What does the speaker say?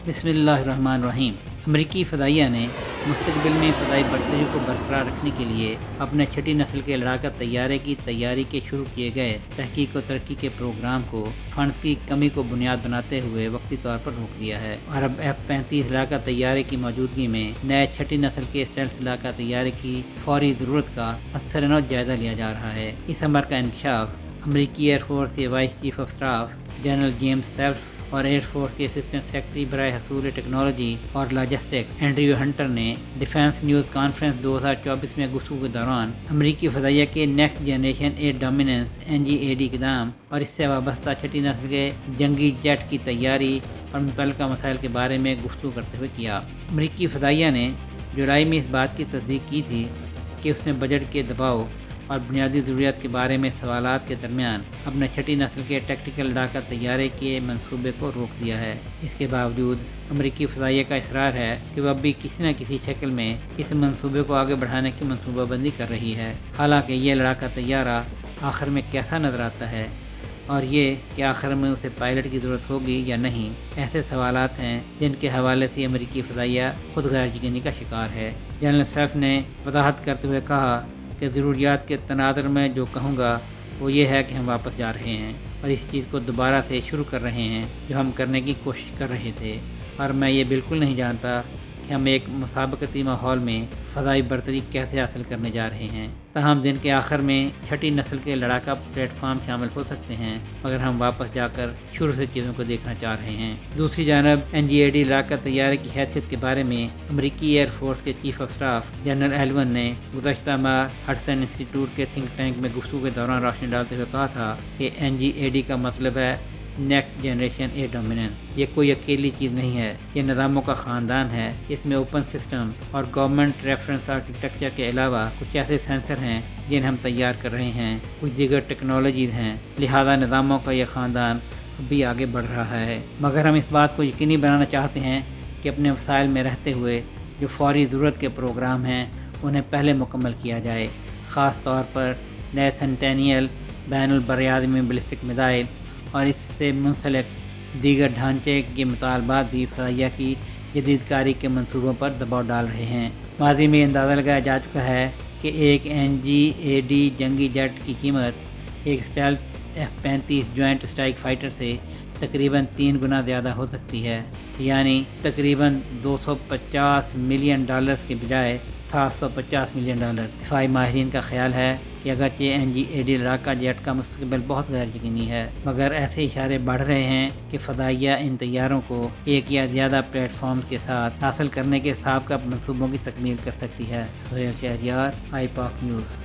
بسم اللہ الرحمن الرحیم۔ امریکی فضائیہ نے مستقبل میں فضائی برتری کو برقرار رکھنے کے لیے اپنے چھٹی نسل کے لڑاکا طیارے کی تیاری کے شروع کیے گئے تحقیق و ترقی کے پروگرام کو فنڈز کی کمی کو بنیاد بناتے ہوئے وقتی طور پر روک دیا ہے، اور اب F-35 لڑاکا طیارے کی موجودگی میں نئے چھٹی نسل کے اسٹیلتھ لڑاکا طیارے کی فوری ضرورت کا اثر نو جائزہ لیا جا رہا ہے۔ اس عمل کا انکشاف امریکی ایئر فورس کے vice chief of staff general James Slife اور ایئر فورس کے اسسٹنٹ سیکرٹری برائے حصول ٹیکنالوجی اور لاجسٹکس اینڈریو ہنٹر نے ڈیفنس نیوز کانفرنس 2024 میں گفتگو کے دوران امریکی فضائیہ کے next generation air dominance NGAD اقدام اور اس سے وابستہ چھٹی نسل کے جنگی جیٹ کی تیاری اور متعلقہ مسائل کے بارے میں گفتگو کرتے ہوئے کیا۔ امریکی فضائیہ نے جولائی میں اس بات کی تصدیق کی تھی کہ اس نے بجٹ کے دباؤ اور بنیادی ضروریات کے بارے میں سوالات کے درمیان اپنے چھٹی نسل کے ٹیکٹیکل لڑاکا طیارے کے منصوبے کو روک دیا ہے۔ اس کے باوجود امریکی فضائیہ کا اصرار ہے کہ وہ اب بھی کسی نہ کسی شکل میں اس منصوبے کو آگے بڑھانے کی منصوبہ بندی کر رہی ہے۔ حالانکہ یہ لڑاکا طیارہ آخر میں کیسا نظر آتا ہے اور یہ کہ آخر میں اسے پائلٹ کی ضرورت ہوگی یا نہیں، ایسے سوالات ہیں جن کے حوالے سے امریکی فضائیہ خود غیر یقینی کا شکار ہے۔ جنرل سیلف نے وضاحت کرتے ہوئے کہا کہ ضروریات کے تناظر میں جو کہوں گا وہ یہ ہے کہ ہم واپس جا رہے ہیں اور اس چیز کو دوبارہ سے شروع کر رہے ہیں جو ہم کرنے کی کوشش کر رہے تھے، اور میں یہ بالکل نہیں جانتا کہ ہم ایک مسابقتی ماحول میں فضائی برتری کیسے حاصل کرنے جا رہے ہیں۔ تاہم دن کے آخر میں چھٹی نسل کے لڑاکا پلیٹ فارم شامل ہو سکتے ہیں مگر ہم واپس جا کر شروع سے چیزوں کو دیکھنا چاہ رہے ہیں۔ دوسری جانب NGAD لڑاکا طیارے کی حیثیت کے بارے میں امریکی ایئر فورس کے chief of staff general Allvin نے گزشتہ ماہ ہڈسن انسٹی ٹیوٹ کے تھنک ٹینک میں گفتگو کے دوران روشنی ڈالتے ہوئے کہا تھا کہ NGAD کا مطلب ہے نیکسٹ جنریشن ایئر ڈومیننس۔ یہ کوئی اکیلی چیز نہیں ہے، یہ نظاموں کا خاندان ہے۔ اس میں اوپن سسٹم اور گورنمنٹ ریفرنس آرکیٹیکچر کے علاوہ کچھ ایسے سینسر ہیں جنہیں ہم تیار کر رہے ہیں، کچھ دیگر ٹیکنالوجیز ہیں، لہذا نظاموں کا یہ خاندان بھی آگے بڑھ رہا ہے۔ مگر ہم اس بات کو یقینی بنانا چاہتے ہیں کہ اپنے وسائل میں رہتے ہوئے جو فوری ضرورت کے پروگرام ہیں انہیں پہلے مکمل کیا جائے، خاص طور پر نئے سینٹینیل بین البراعظمی بیلسٹک میزائل اور اس سے منسلک دیگر ڈھانچے کے مطالبات بھی فضائیہ کی جدید کاری کے منصوبوں پر دباؤ ڈال رہے ہیں۔ ماضی میں اندازہ لگایا جا چکا ہے کہ ایک NGAD جنگی جیٹ کی قیمت ایک stealth F-35 joint strike fighter سے تقریباً 3 گنا زیادہ ہو سکتی ہے، یعنی تقریباً $250 ملین کے بجائے $750 ملین۔ دفاعی ماہرین کا خیال ہے کہ اگرچہ NGAD لڑاکا جیٹ کا مستقبل بہت غیر یقینی ہے، مگر ایسے اشارے بڑھ رہے ہیں کہ فضائیہ ان طیاروں کو ایک یا زیادہ پلیٹ فارمز کے ساتھ حاصل کرنے کے سابقہ منصوبوں کی تکمیل کر سکتی ہے۔ سہیل شہریار، آئی پاک نیوز۔